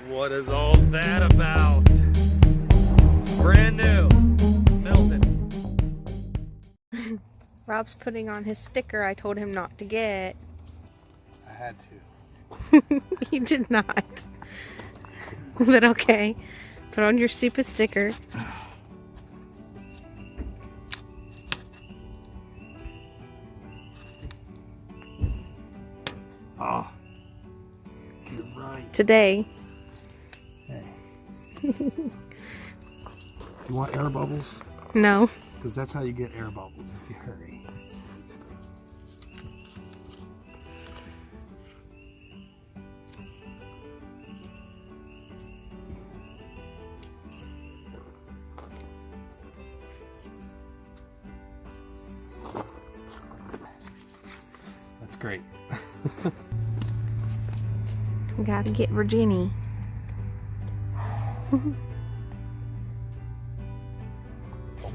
What is all that about? Brand new. Milton. Rob's putting on his sticker I told him not to get. I had to. You did not. But okay. Put on your stupid sticker. Oh. Get it right. Today. Hey. You want air bubbles? No. Because that's how you get air bubbles if you hurry. That's great. We gotta get Virginia. Don't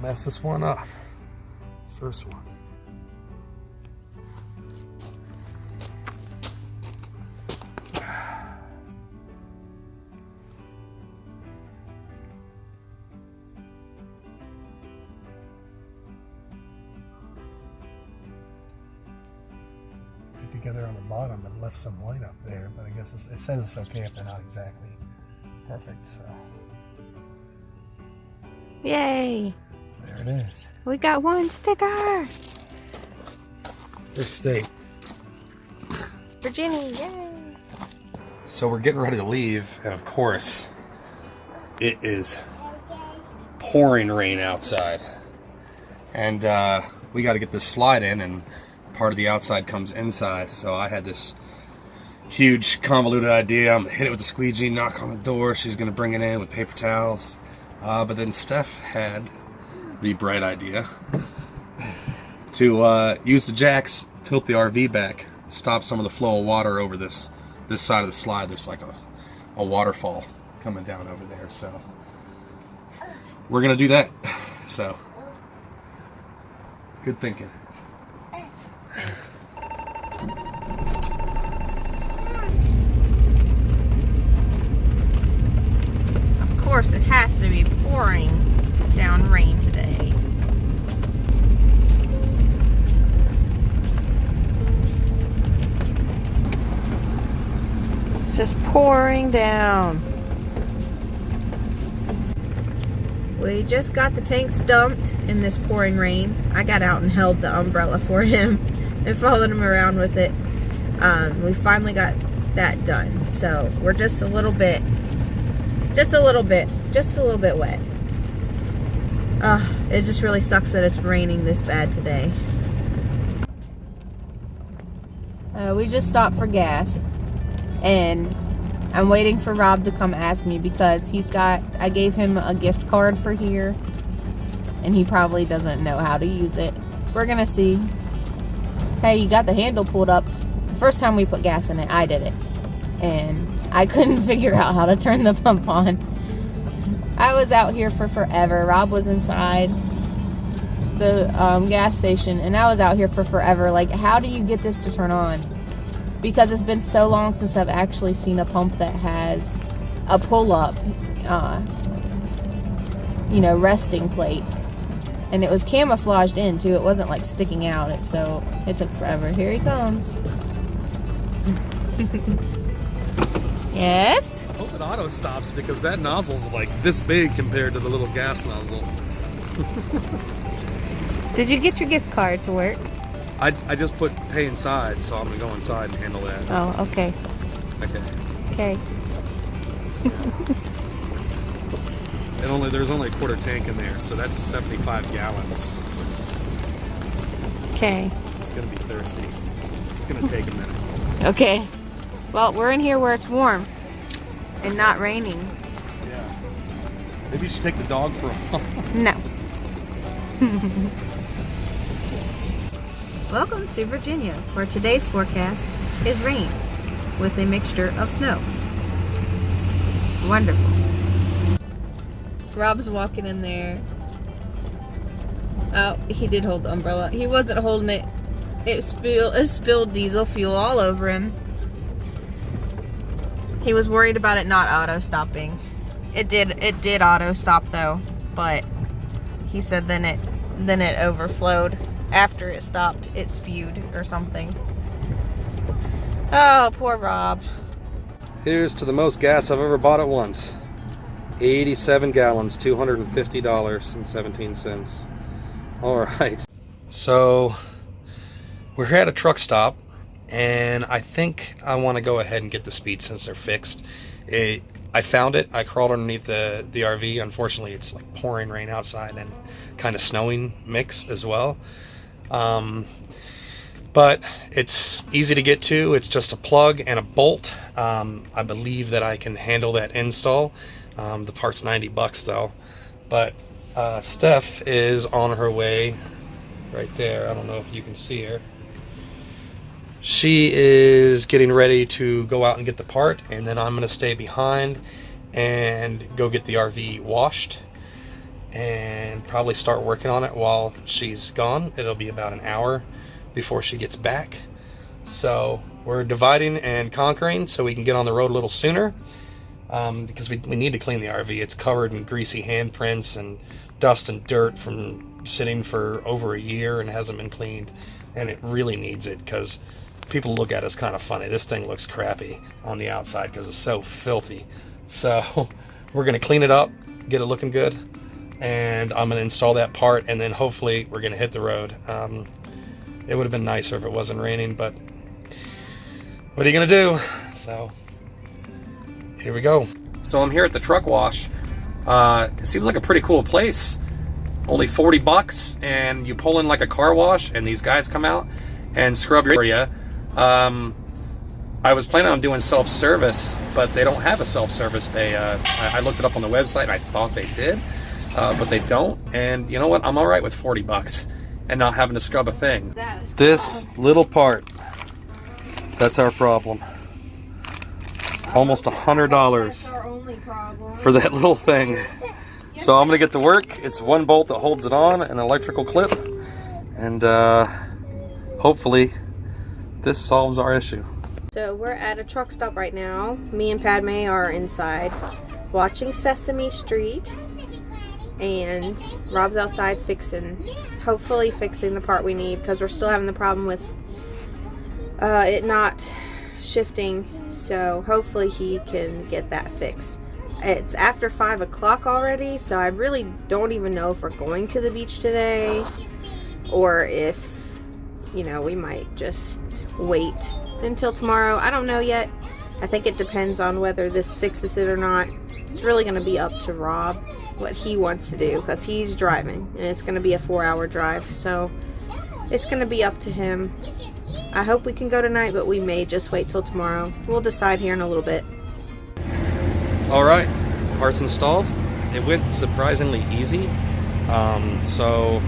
mess this one up. First one. Together on the bottom and left some white up there, but I guess it says it's okay if they're not exactly perfect, so Yay! there it is. We got one sticker! First state. Virginia, yay! So we're getting ready to leave, and of course it is pouring rain outside, and we got to get this slide in, and part of the outside comes inside. So I had this huge convoluted idea. I'm gonna hit it with a squeegee, knock on the door. She's gonna bring it in with paper towels, but then Steph had the bright idea to use the jacks, tilt the RV back, stop some of the flow of water over this side of the slide. There's like a waterfall coming down over there, so we're gonna do that. So good thinking. Of course, it has to be pouring down rain today. It's just pouring down. We just got the tanks dumped in this pouring rain. I got out and held the umbrella for him and followed him around with it. We finally got that done. So we're just a little bit wet. It just really sucks that it's raining this bad today. We just stopped for gas, and I'm waiting for Rob to come ask me because I gave him a gift card for here, and he probably doesn't know how to use it. We're gonna see. Hey, you got the handle pulled up. The first time we put gas in it, I did it, and I couldn't figure out how to turn the pump on. I was out here for forever. Rob was inside the gas station, and I was out here for forever. Like, how do you get this to turn on? Because it's been so long since I've actually seen a pump that has a pull-up, resting plate. And it was camouflaged in, too. It wasn't, like, sticking out. So it took forever. Here he comes. Yes? I hope it auto stops because that nozzle's like this big compared to the little gas nozzle. Did you get your gift card to work? I just put pay inside, so I'm gonna go inside and handle that. Oh, okay. Okay. Okay. And there's only a quarter tank in there, so that's 75 gallons. Okay. It's gonna be thirsty. It's gonna take a minute. Okay. Well, we're in here where it's warm and not raining. Yeah. Maybe you should take the dog for a walk. No. Welcome to Virginia, where today's forecast is rain with a mixture of snow. Wonderful. Rob's walking in there. Oh, he did hold the umbrella. He wasn't holding it. It spilled diesel fuel all over him. He was worried about it not auto stopping. It did auto stop though, but he said then it overflowed. After it stopped, it spewed or something. Oh, poor Rob. Here's to the most gas I've ever bought at once. 87 gallons, $250.17. All right. So we're at a truck stop, and I think I want to go ahead and get the speed sensor fixed. I found it. I crawled underneath the RV. Unfortunately, it's like pouring rain outside and kind of snowing mix as well. But it's easy to get to. It's just a plug and a bolt. I believe that I can handle that install. The part's $90 though. But Steph is on her way right there. I don't know if you can see her. She is getting ready to go out and get the part, and then I'm going to stay behind and go get the RV washed and probably start working on it while she's gone. It'll be about an hour before she gets back. So we're dividing and conquering so we can get on the road a little sooner, because we need to clean the RV. It's covered in greasy handprints and dust and dirt from sitting for over a year and hasn't been cleaned, and it really needs it because people look at us kind of funny. This thing looks crappy on the outside because it's so filthy. So we're going to clean it up, get it looking good, and I'm going to install that part, and then hopefully we're going to hit the road. It would have been nicer if it wasn't raining, but what are you going to do? So here we go. So I'm here at the truck wash. It seems like a pretty cool place. Only $40, and you pull in like a car wash, and these guys come out and scrub your area. I was planning on doing self-service, but they don't have a self-service bay. I looked it up on the website, and I thought they did, but they don't. And you know what? I'm all right with $40 and not having to scrub a thing. This little part, that's our problem. Almost $100 for that little thing. So I'm gonna get to work. It's one bolt that holds it on, an electrical clip, and hopefully this solves our issue. So we're at a truck stop right now. Me and Padme are inside watching Sesame Street, and Rob's outside hopefully fixing the part we need, because we're still having the problem with it not shifting. So hopefully he can get that fixed. It's after 5 o'clock already, so I really don't even know if we're going to the beach today, or if, you know, we might just wait until tomorrow. I don't know yet. I think it depends on whether this fixes it or not. It's really going to be up to Rob what he wants to do, because he's driving, and it's going to be a 4-hour drive, so it's going to be up to him. I hope we can go tonight, but we may just wait till tomorrow. We'll decide here in a little bit. All right, parts installed. It went surprisingly easy. So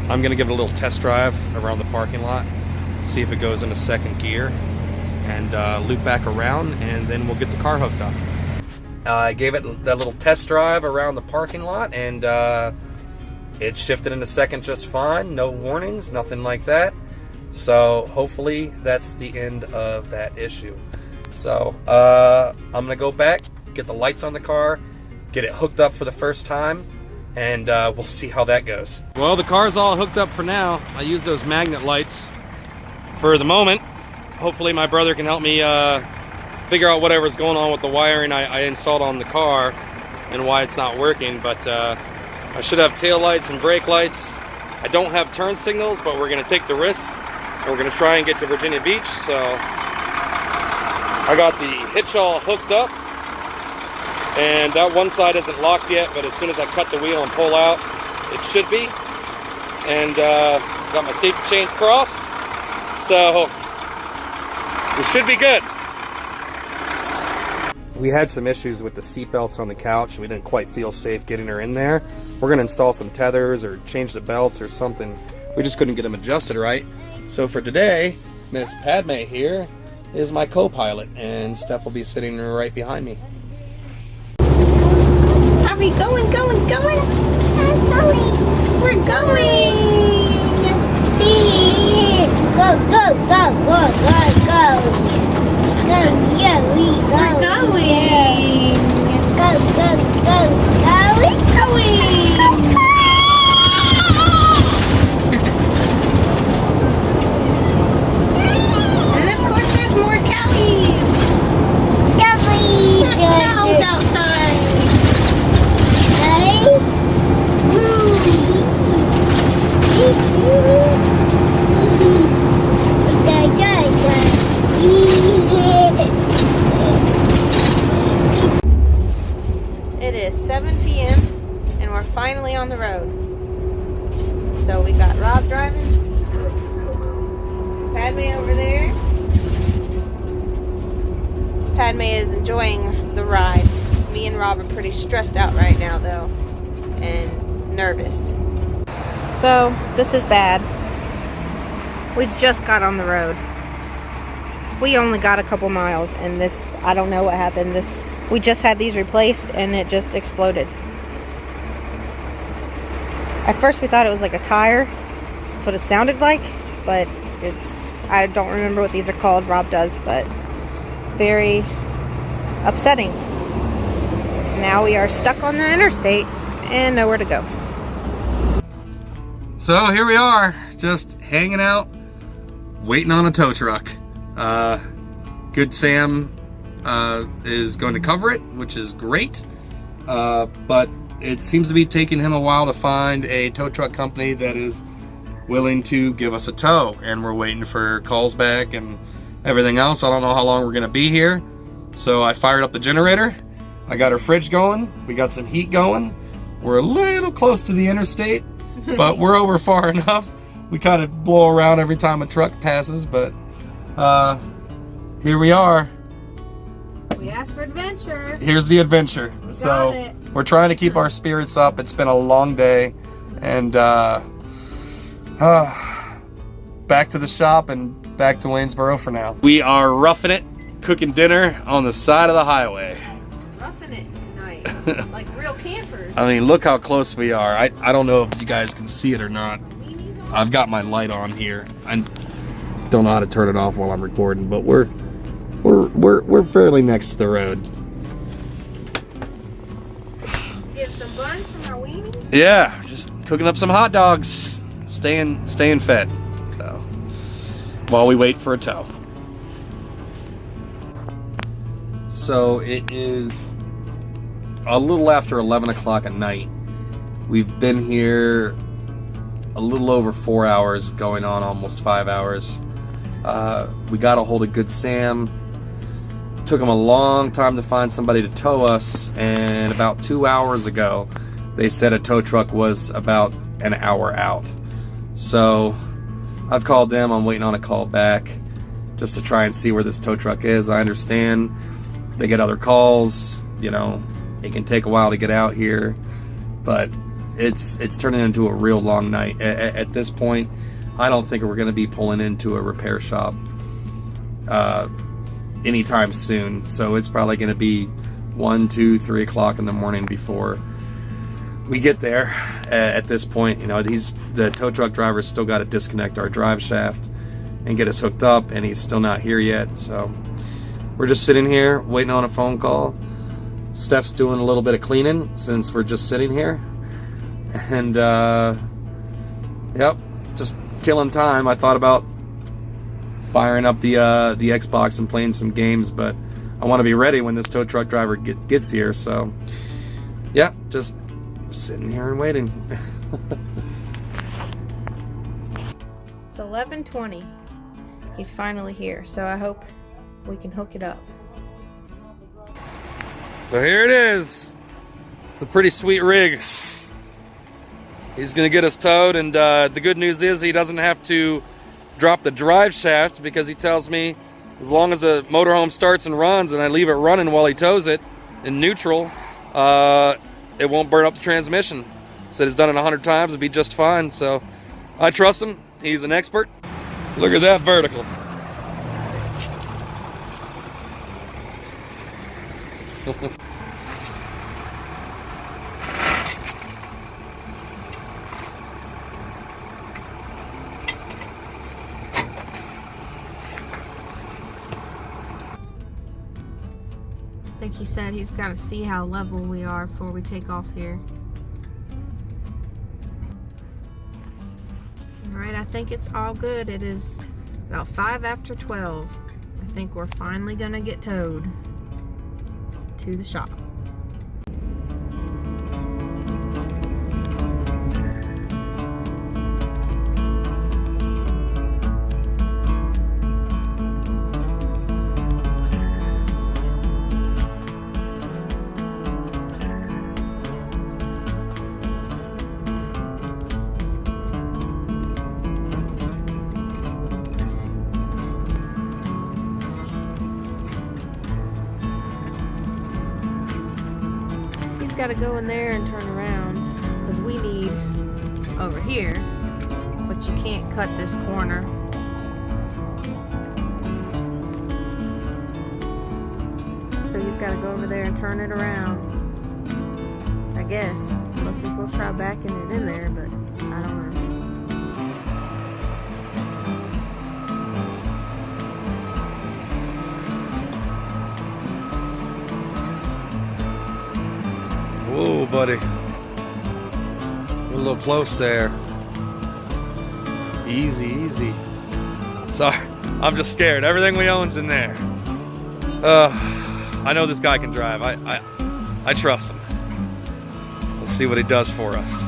I'm gonna give it a little test drive around the parking lot, see if it goes into second gear, and loop back around, and then we'll get the car hooked up. I gave it that little test drive around the parking lot, and it shifted into second just fine. No warnings, nothing like that. So hopefully that's the end of that issue. So I'm gonna go back, get the lights on the car, get it hooked up for the first time, and we'll see how that goes. Well, the car's all hooked up for now. I use those magnet lights for the moment. Hopefully my brother can help me figure out whatever's going on with the wiring I installed on the car and why it's not working. But I should have tail lights and brake lights. I don't have turn signals, but we're gonna take the risk, and we're gonna try and get to Virginia Beach. So I got the hitch all hooked up, and that one side isn't locked yet, but as soon as I cut the wheel and pull out, it should be. And got my safety chains crossed, so we should be good. We had some issues with the seat belts on the couch. We didn't quite feel safe getting her in there. We're gonna install some tethers or change the belts or something. We just couldn't get them adjusted right. So for today, Miss Padme here is my co-pilot, and Steph will be sitting right behind me. Are we going? I'm going. We're going. Go, go, go, go, go, go. Go, And of course there's more cowies. There's cows outside. It is 7 p.m. and we're finally on the road. So we got Rob driving, Padme over there. Padme is enjoying the ride. Me and Rob are pretty stressed out right now though, and nervous. So this is bad. We just got on the road. We only got a couple miles and this, I don't know what happened. We just had these replaced and it just exploded. At first we thought it was like a tire. That's what it sounded like, but I don't remember what these are called. Rob does, but very upsetting. Now we are stuck on the interstate and nowhere to go. So here we are, just hanging out, waiting on a tow truck. Good Sam is going to cover it, which is great. But it seems to be taking him a while to find a tow truck company that is willing to give us a tow. And we're waiting for calls back and everything else. I don't know how long we're going to be here. So I fired up the generator. I got our fridge going. We got some heat going. We're a little close to the interstate, but we're over far enough. We kind of blow around every time a truck passes, but here we are. We asked for adventure. Here's the adventure. So we're trying to keep our spirits up. It's been a long day, and back to the shop and back to Waynesboro for now. We are roughing it, cooking dinner on the side of the highway. Roughing it tonight, like real campers. I mean, look how close we are. I don't know if you guys can see it or not. I've got my light on here. I don't know how to turn it off while I'm recording, but we're fairly next to the road. Get some buns from our weenies. Yeah, just cooking up some hot dogs, staying fed. So while we wait for a tow. So it is a little after 11 o'clock at night. We've been here a little over 4 hours, going on almost 5 hours. We got a hold of Good Sam. Took him a long time to find somebody to tow us, and about 2 hours ago they said a tow truck was about an hour out. So I've called them. I'm waiting on a call back just to try and see where this tow truck is. I understand they get other calls, you know, it can take a while to get out here, but it's turning into a real long night. At this point, I don't think we're going to be pulling into a repair shop anytime soon. So it's probably going to be 1, 2, 3 o'clock in the morning before we get there. At this point, you know, the tow truck driver's still got to disconnect our drive shaft and get us hooked up, and he's still not here yet. So we're just sitting here waiting on a phone call. Steph's doing a little bit of cleaning since we're just sitting here. And yep, just killing time. I thought about firing up the Xbox and playing some games, but I want to be ready when this tow truck driver gets here. So yeah, just sitting here and waiting. It's 11:20. He's finally here, so I hope we can hook it up. So here it is. It's a pretty sweet rig. He's going to get us towed, and the good news is he doesn't have to drop the drive shaft, because he tells me as long as the motorhome starts and runs and I leave it running while he tows it in neutral, it won't burn up the transmission. Said he's done it 100 times, it'd be just fine. So I trust him. He's an expert. Look at that vertical. said he's got to see how level we are before we take off here. Alright, I think it's all good. It is about 5 after 12. I think we're finally gonna get towed to the shop. Got to go in there and turn around because we need over here, but you can't cut this corner. So he's got to go over there and turn it around, I guess, unless he's gonna try backing it in there, but I don't know. Whoa, buddy. You're a little close there. Easy, easy. Sorry, I'm just scared. Everything we own's in there. I know this guy can drive. I trust him. Let's see what he does for us.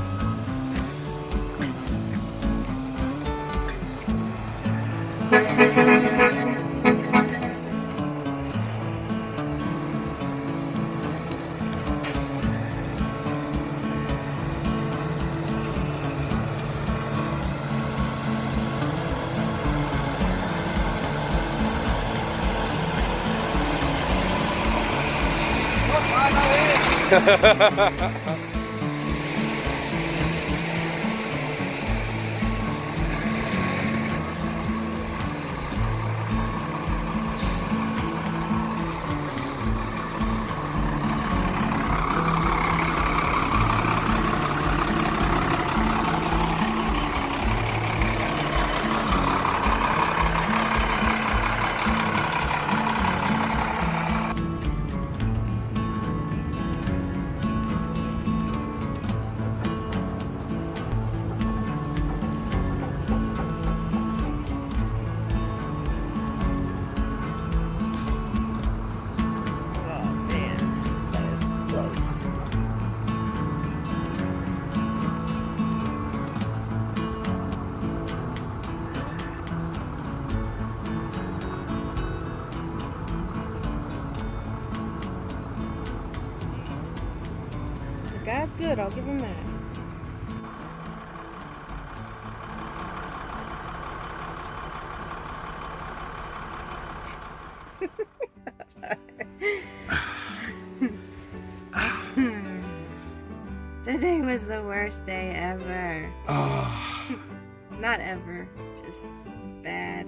Guy's good, I'll give him that. Today was the worst day ever. Oh. Not ever, just bad.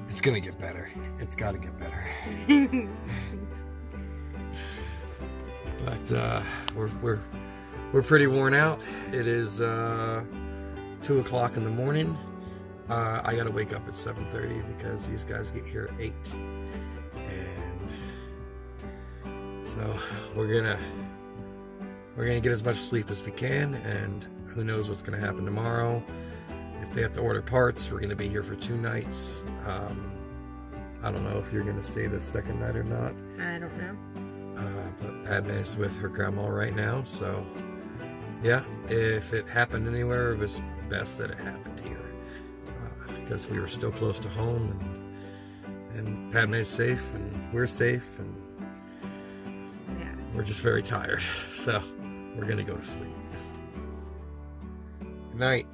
It's gonna get better. It's gotta get better. But we're pretty worn out. It is 2 o'clock in the morning. I gotta wake up at 7:30 because these guys get here at 8, and so we're gonna get as much sleep as we can. And who knows what's gonna happen tomorrow? If they have to order parts, we're gonna be here for 2 nights. I don't know if you're gonna stay the second night or not. I don't know. But Padme is with her grandma right now, so yeah, if it happened anywhere, it was best that it happened here, because we were still close to home, and Padme's safe, and we're safe, and yeah, we're just very tired, so we're gonna go to sleep. Good night.